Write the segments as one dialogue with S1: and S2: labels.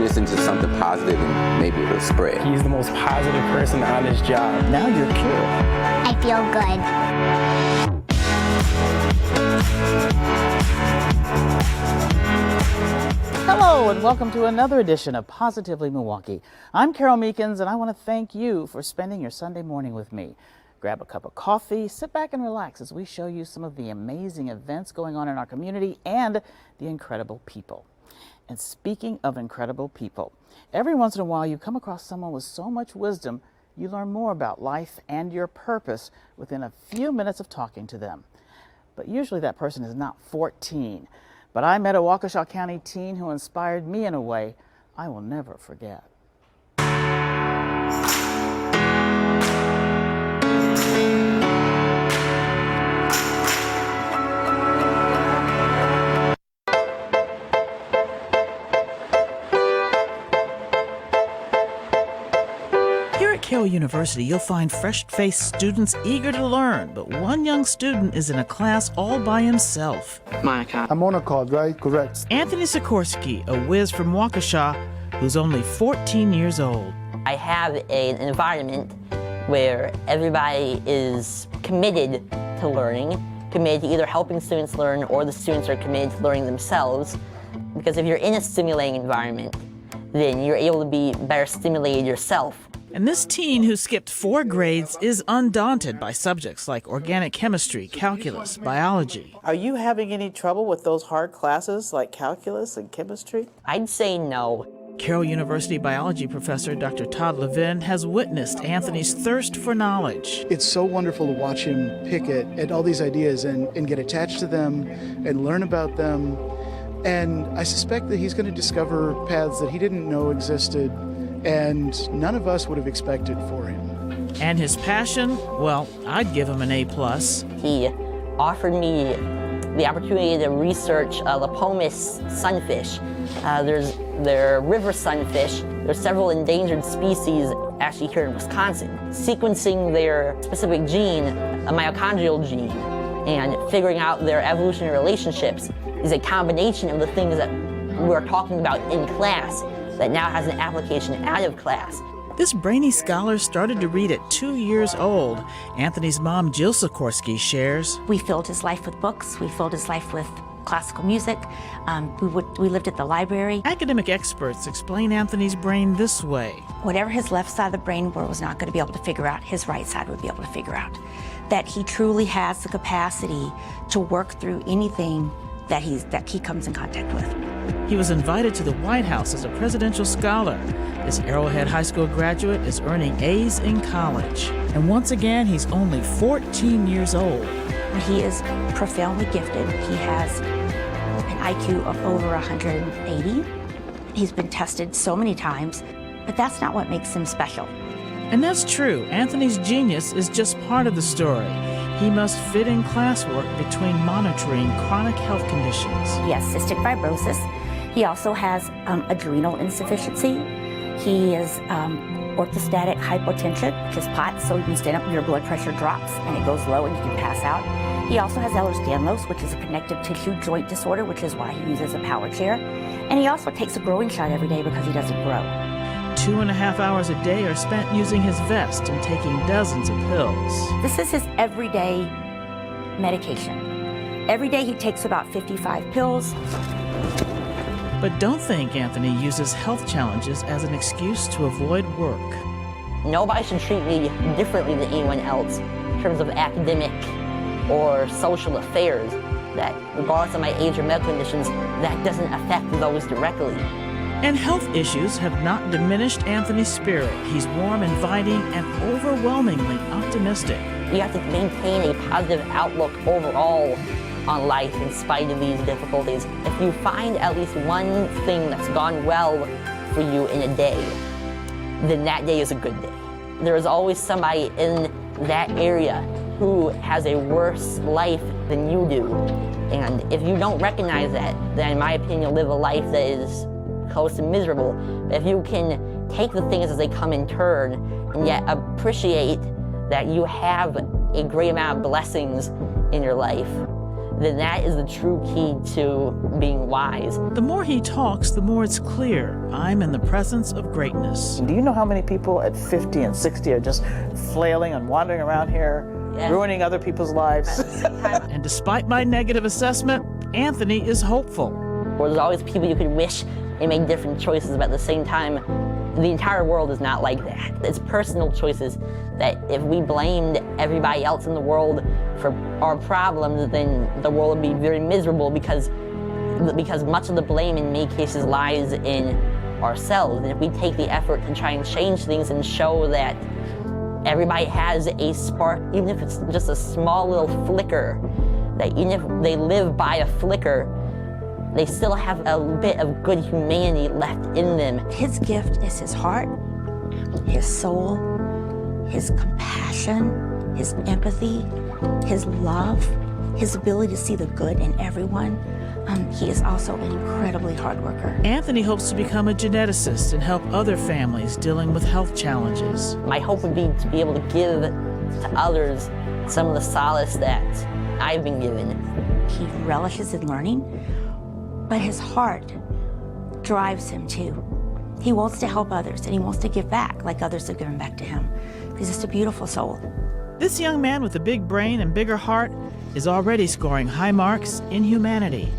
S1: this into something positive and maybe it'll spread.
S2: He's the most positive person on his job. Now you're cured.
S3: I feel good.
S4: Hello and welcome to another edition of Positively Milwaukee. I'm Carole Meekins and I want to thank you for spending your Sunday morning with me. Grab a cup of coffee, sit back and relax as we show you some of the amazing events going on in our community and the incredible people. And speaking of incredible people, every once in a while you come across someone with so much wisdom, you learn more about life and your purpose within a few minutes of talking to them. But usually that person is not 14. But I met a Waukesha County teen who inspired me in a way I will never forget. Carole University, you'll find fresh-faced students eager to learn, but one young student is in a class all by himself.
S5: I'm on a card, right? Correct.
S4: Anthony Sikorsky, a whiz from Waukesha, who's only 14 years old.
S6: I have an environment where everybody is committed to learning, committed to either helping students learn or the students are committed to learning themselves. Because if you're in a stimulating environment, then you're able to be better stimulated yourself.
S4: And this teen who skipped 4 grades is undaunted by subjects like organic chemistry, calculus, biology.
S7: Are you having any trouble with those hard classes like calculus and chemistry?
S6: I'd say no.
S4: Carole University biology professor Dr. Todd Levin has witnessed Anthony's thirst for knowledge.
S5: It's so wonderful to watch him pick at all these ideas and get attached to them and learn about them. And I suspect that he's going to discover paths that he didn't know existed and none of us would have expected for him.
S4: And his passion, well, I'd give him an A+.
S6: He offered me the opportunity to research Lepomis sunfish. They're river sunfish. There's several endangered species actually here in Wisconsin. Sequencing their specific gene, a mitochondrial gene, and figuring out their evolutionary relationships is a combination of the things that we're talking about in class that now has an application out of class.
S4: This brainy scholar started to read at 2 years old. Anthony's mom, Jill Sikorsky, shares.
S8: We filled his life with books. We filled his life with classical music. We lived at the library.
S4: Academic experts explain Anthony's brain this way.
S8: Whatever his left side of the brain was not going to be able to figure out, his right side would be able to figure out. That he truly has the capacity to work through anything that he comes in contact with.
S4: He was invited to the White House as a presidential scholar. This Arrowhead High School graduate is earning A's in college. And once again, he's only 14 years old.
S8: He is profoundly gifted. He has an IQ of over 180. He's been tested so many times, but that's not what makes him special.
S4: And that's true. Anthony's genius is just part of the story. He must fit in classwork between monitoring chronic health conditions.
S8: He has cystic fibrosis. He also has adrenal insufficiency. He is orthostatic hypotension, which is POTS, so you can stand up and your blood pressure drops and it goes low and you can pass out. He also has Ehlers-Danlos, which is a connective tissue joint disorder, which is why he uses a power chair. And he also takes a growing shot every day because he doesn't grow.
S4: 2.5 hours a day are spent using his vest and taking dozens of pills.
S8: This is his everyday medication. Every day he takes about 55 pills.
S4: But don't think Anthony uses health challenges as an excuse to avoid work.
S6: Nobody should treat me differently than anyone else in terms of academic or social affairs. That regardless of my age or medical conditions, that doesn't affect those directly.
S4: And health issues have not diminished Anthony's spirit. He's warm, inviting, and overwhelmingly optimistic.
S6: You have to maintain a positive outlook overall on life in spite of these difficulties. If you find at least one thing that's gone well for you in a day, then that day is a good day. There is always somebody in that area who has a worse life than you do. And if you don't recognize that, then in my opinion, you'll live a life that is close to miserable. But if you can take the things as they come in turn and yet appreciate that you have a great amount of blessings in your life, then that is the true key to being wise.
S4: The more he talks, the more it's clear I'm in the presence of greatness.
S2: Do you know how many people at 50 and 60 are just flailing and wandering around here,
S6: Yes.
S2: ruining other people's lives?
S4: And despite my negative assessment, Anthony is hopeful.
S6: Or there's always people you could wish they made different choices, but at the same time, the entire world is not like that. It's personal choices that if we blamed everybody else in the world for our problems, then the world would be very miserable because much of the blame in many cases lies in ourselves. And if we take the effort to try and change things and show that everybody has a spark, even if it's just a small little flicker, that even if they live by a flicker, they still have a bit of good humanity left in them.
S8: His gift is his heart, his soul, his compassion, his empathy, his love, his ability to see the good in everyone. He is also an incredibly hard worker.
S4: Anthony hopes to become a geneticist and help other families dealing with health challenges.
S6: My hope would be to be able to give to others some of the solace that I've been given.
S8: He relishes in learning, but his heart drives him too. He wants to help others and he wants to give back like others have given back to him. He's just a beautiful soul.
S4: This young man with a big brain and bigger heart is already scoring high marks in humanity.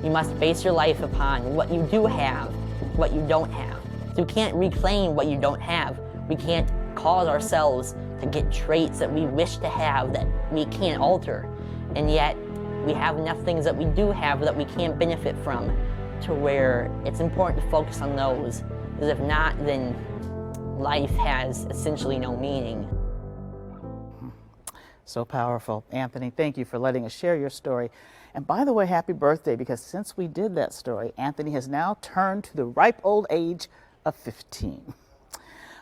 S6: You must base your life upon what you do have, what you don't have. So you can't reclaim what you don't have. We can't cause ourselves to get traits that we wish to have that we can't alter. And yet, we have enough things that we do have that we can't benefit from, to where it's important to focus on those. Because if not, then life has essentially no meaning.
S4: So powerful. Anthony, thank you for letting us share your story. And by the way, happy birthday, because since we did that story, Anthony has now turned to the ripe old age of 15.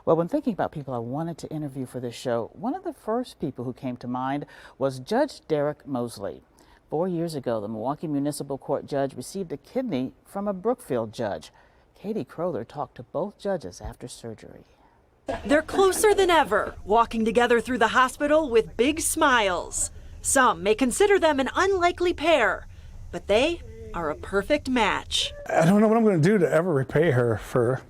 S4: Well, when thinking about people I wanted to interview for this show, one of the first people who came to mind was Judge Derrick Mosley. 4 years ago, the Milwaukee Municipal Court judge received a kidney from a Brookfield judge. Katie Kroller talked to both judges after surgery.
S3: They're closer than ever, walking together through the hospital with big smiles. Some may consider them an unlikely pair, but they are a perfect match.
S9: I don't know what I'm going to do to ever repay her for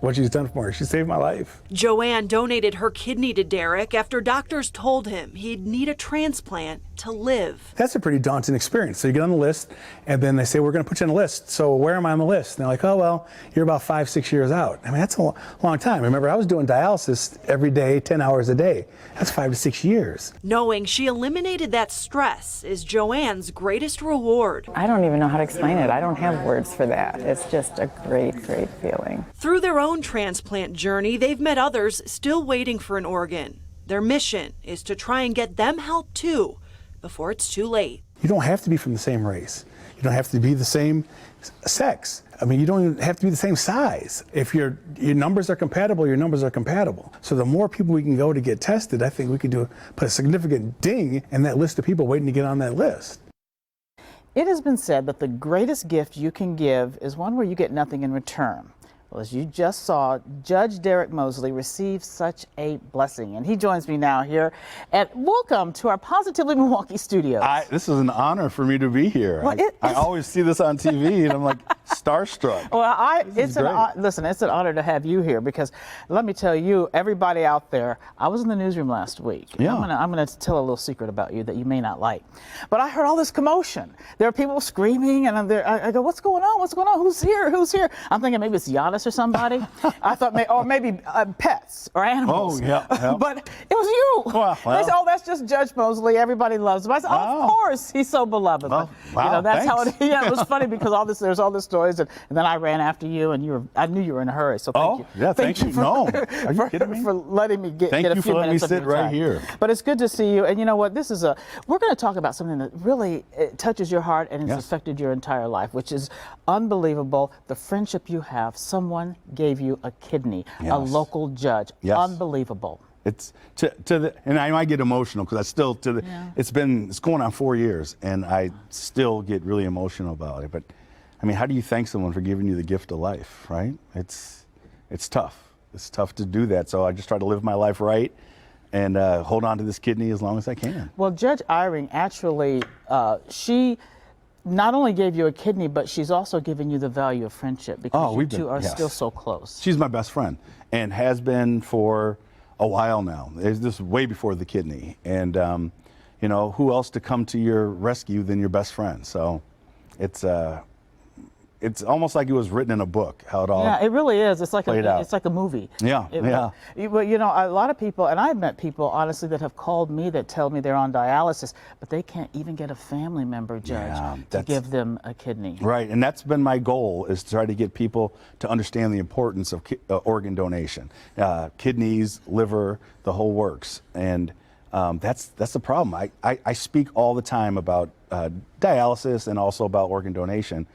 S9: what she's done for me. She saved my life.
S3: Joanne donated her kidney to Derrick after doctors told him he'd need a transplant to live.
S9: That's a pretty daunting experience. So you get on the list, and then they say, we're going to put you on the list. So where am I on the list? And they're like, oh, well, you're about 5-6 years out. I mean, that's a long time. Remember, I was doing dialysis every day, 10 hours a day. That's 5 to 6 years.
S3: Knowing she eliminated that stress is Joanne's greatest reward.
S10: I don't even know how to explain it. I don't have words for that. It's just a great, great feeling.
S3: Through their own transplant journey, they've met others still waiting for an organ. Their mission is to try and get them help too, before it's too late.
S9: You don't have to be from the same race. You don't have to be the same sex. I mean, you don't even have to be the same size. If your numbers are compatible, your numbers are compatible. So the more people we can go to get tested, I think we could put a significant ding in that list of people waiting to get on that list.
S4: It has been said that the greatest gift you can give is one where you get nothing in return. Well, as you just saw, Judge Derrick Mosley received such a blessing, and he joins me now here. And welcome to our Positively Milwaukee studios.
S11: This is an honor for me to be here.
S4: Well,
S11: I always see this on TV, and I'm like starstruck.
S4: Well, listen, it's an honor to have you here, because let me tell you, everybody out there, I was in the newsroom last week.
S11: Yeah.
S4: I'm gonna tell a little secret about you that you may not like. But I heard all this commotion. There are people screaming, and I go, what's going on? What's going on? Who's here? Who's here? I'm thinking maybe it's Giannis or somebody. I thought, maybe pets or animals.
S11: Oh, yeah.
S4: But it was you.
S11: Well.
S4: They said, oh, that's just Judge Mosley. Everybody loves him. I said, oh, of course, he's so beloved.
S11: Well,
S4: But,
S11: wow,
S4: that's
S11: thanks.
S4: how it. Yeah, it was funny because there's all the stories, and then I ran after you, and I knew you were in a hurry. So thank you.
S11: Yeah, thank you.
S4: For,
S11: Are you kidding me?
S4: For letting me get a few minutes
S11: Thank you for letting me
S4: of your
S11: sit right
S4: time.
S11: here.
S4: But it's good to see you. And you know what? We're going to talk about something that really touches your heart and has affected your entire life, which is unbelievable. The friendship you have. Someone gave you a kidney, a local judge.
S11: Yes.
S4: Unbelievable.
S11: It's and I might get emotional because it's going on 4 years, and I still get really emotional about it. But I mean, how do you thank someone for giving you the gift of life, right? It's tough. It's tough to do that. So I just try to live my life right, and hold on to this kidney as long as I can.
S4: Well, Judge Eyring actually, she not only gave you a kidney, but she's also given you the value of friendship because you two are still so close.
S11: She's my best friend and has been for a while now. This is way before the kidney. And, you know, who else to come to your rescue than your best friend? So it's almost like it was written in a book, how it all
S4: Yeah, it really is. It's like
S11: played out.
S4: It's like a movie.
S11: Yeah, yeah.
S4: But you know, a lot of people, and I've met people honestly that have called me that tell me they're on dialysis, but they can't even get a family member, Judge, to give them a kidney.
S11: Right, and that's been my goal, is to try to get people to understand the importance of organ donation, kidneys, liver, the whole works, and that's the problem. I speak all the time about dialysis and also about organ donation.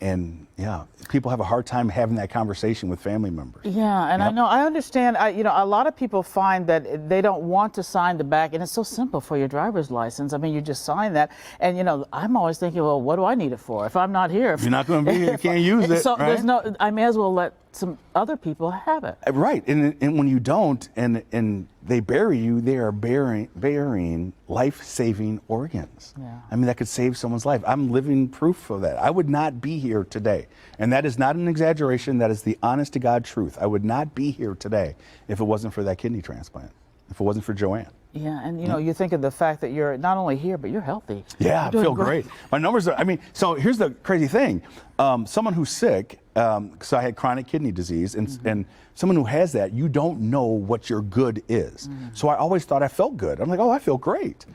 S11: And yeah, people have a hard time having that conversation with family members.
S4: Yeah, and I understand. You know, a lot of people find that they don't want to sign the back, and it's so simple for your driver's license. I mean, you just sign that, and you know, I'm always thinking, well, what do I need it for? If I'm not here,
S11: if you're not going to be here, you can't use it.
S4: So
S11: right?
S4: there's no. I may as well let some other people have it.
S11: Right, and when you don't, and they bury you, they are burying life-saving organs.
S4: Yeah.
S11: I mean, that could save someone's life. I'm living proof of that. I would not be here today, and that is not an exaggeration. That is the honest to God truth. I would not be here today if it wasn't for that kidney transplant, if it wasn't for Joanne.
S4: Yeah, and you know, you think of the fact that you're not only here, but you're healthy.
S11: Yeah, I feel great. My numbers are, I mean, so here's the crazy thing. Someone who's sick, because I had chronic kidney disease, and someone who has that, you don't know what your good is. So I always thought I felt good. I'm like, oh, I feel great.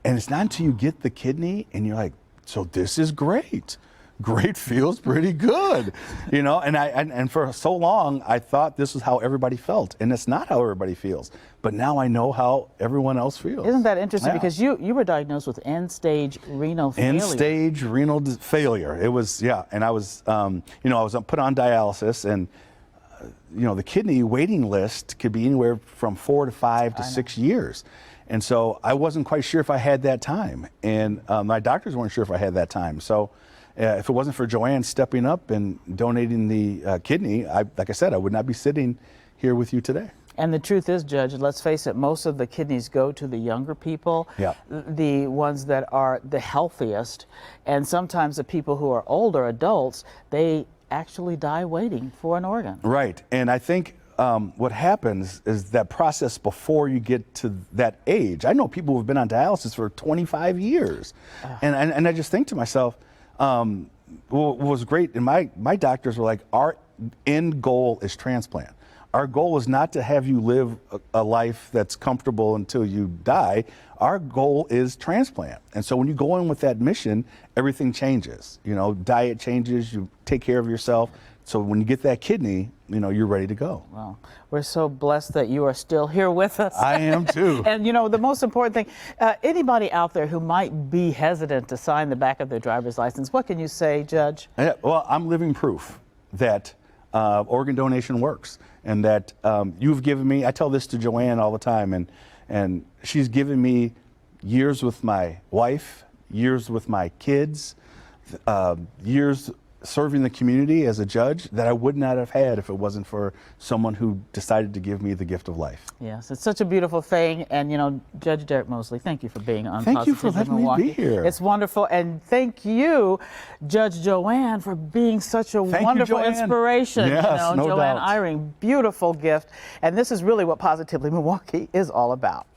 S11: And it's not until you get the kidney and you're like, so this is great. Great feels pretty good, you know. And for so long I thought this was how everybody felt, and it's not how everybody feels. But now I know how everyone else feels.
S4: Isn't that interesting?
S11: Yeah.
S4: Because you were diagnosed with end-stage renal failure.
S11: End-stage renal failure. It was, yeah. And I was, you know, I was put on dialysis, and you know, the kidney waiting list could be anywhere from 4 to 5 to 6 years. And so I wasn't quite sure if I had that time, and my doctors weren't sure if I had that time. So. If it wasn't for Joanne stepping up and donating the kidney, like I said, I would not be sitting here with you today.
S4: And the truth is, Judge, let's face it, most of the kidneys go to the younger people, the ones that are the healthiest. And sometimes the people who are older adults, they actually die waiting for an organ.
S11: Right. And I think what happens is that process before you get to that age. I know people who've been on dialysis for 25 years. And I just think to myself, what was great, and my doctors were like, our end goal is transplant. Our goal is not to have you live a life that's comfortable until you die. Our goal is transplant. And so when you go in with that mission, everything changes. You know, diet changes, you take care of yourself. So when you get that kidney, you know, you're ready to go.
S4: Well, we're so blessed that you are still here with us.
S11: I am too.
S4: And you know, the most important thing, anybody out there who might be hesitant to sign the back of their driver's license, what can you say, Judge?
S11: Yeah, well, I'm living proof that organ donation works, and that you've given me, I tell this to Joanne all the time, and she's given me years with my wife, years with my kids, years serving the community as a judge that I would not have had if it wasn't for someone who decided to give me the gift of life.
S4: Yes, it's such a beautiful thing. And, you know, Judge Derrick Mosley, thank you for being on
S11: Thank you for
S4: Positively
S11: letting me
S4: Milwaukee.
S11: be here.
S4: It's wonderful. And thank you, Judge Joanne, for being such a wonderful inspiration.
S11: Yes,
S4: you know,
S11: no
S4: Joanne
S11: doubt.
S4: Eyring, beautiful gift. And this is really what Positively Milwaukee is all about.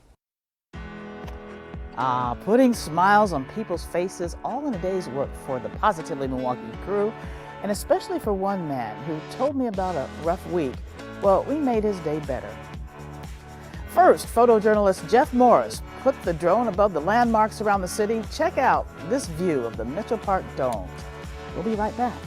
S4: Putting smiles on people's faces, all in a day's work for the Positively Milwaukee crew, and especially for one man who told me about a rough week. Well, we made his day better. First, photojournalist Jeff Morris put the drone above the landmarks around the city. Check out this view of the Mitchell Park Domes. We'll be right back.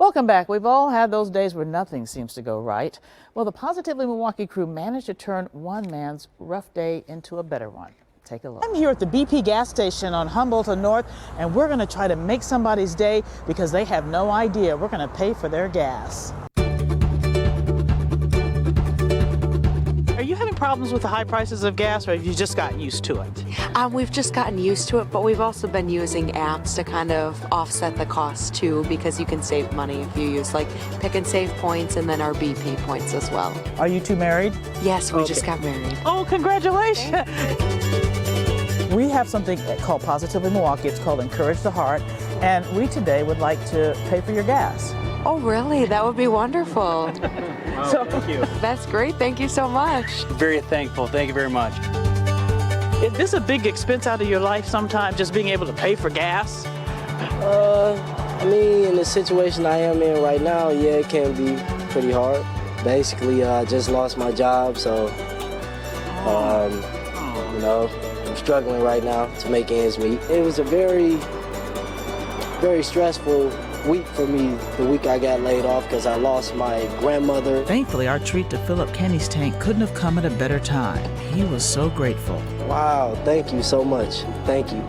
S4: Welcome back. We've all had those days where nothing seems to go right. Well, the Positively Milwaukee crew managed to turn one man's rough day into a better one. Take a look. I'm here at the BP gas station on Humboldt and North, and we're going to try to make somebody's day because they have no idea we're going to pay for their gas. Are you having problems with the high prices of gas, or have you just gotten used to it?
S12: We've just gotten used to it, but we've also been using apps to kind of offset the cost too, because you can save money if you use like Pick and Save points and then our BP points as well.
S4: Are you two married?
S12: Yes, we just got married.
S4: Oh, congratulations! We have something called Positively Milwaukee. It's called Encourage the Heart, and we today would like to pay for your gas.
S12: Oh, really? That would be wonderful.
S4: So, thank you.
S12: That's great. Thank you so much.
S13: Very thankful. Thank you very much.
S4: Is this a big expense out of your life sometimes, just being able to pay for gas?
S14: I mean, in the situation I am in right now, yeah, it can be pretty hard. Basically, I just lost my job, so, you know, I'm struggling right now to make ends meet. It was a very, very stressful week for me, the week I got laid off, because I lost my grandmother.
S4: Thankfully, our treat to fill up Kenny's tank couldn't have come at a better time. He was so grateful.
S14: Wow, thank you so much. Thank you.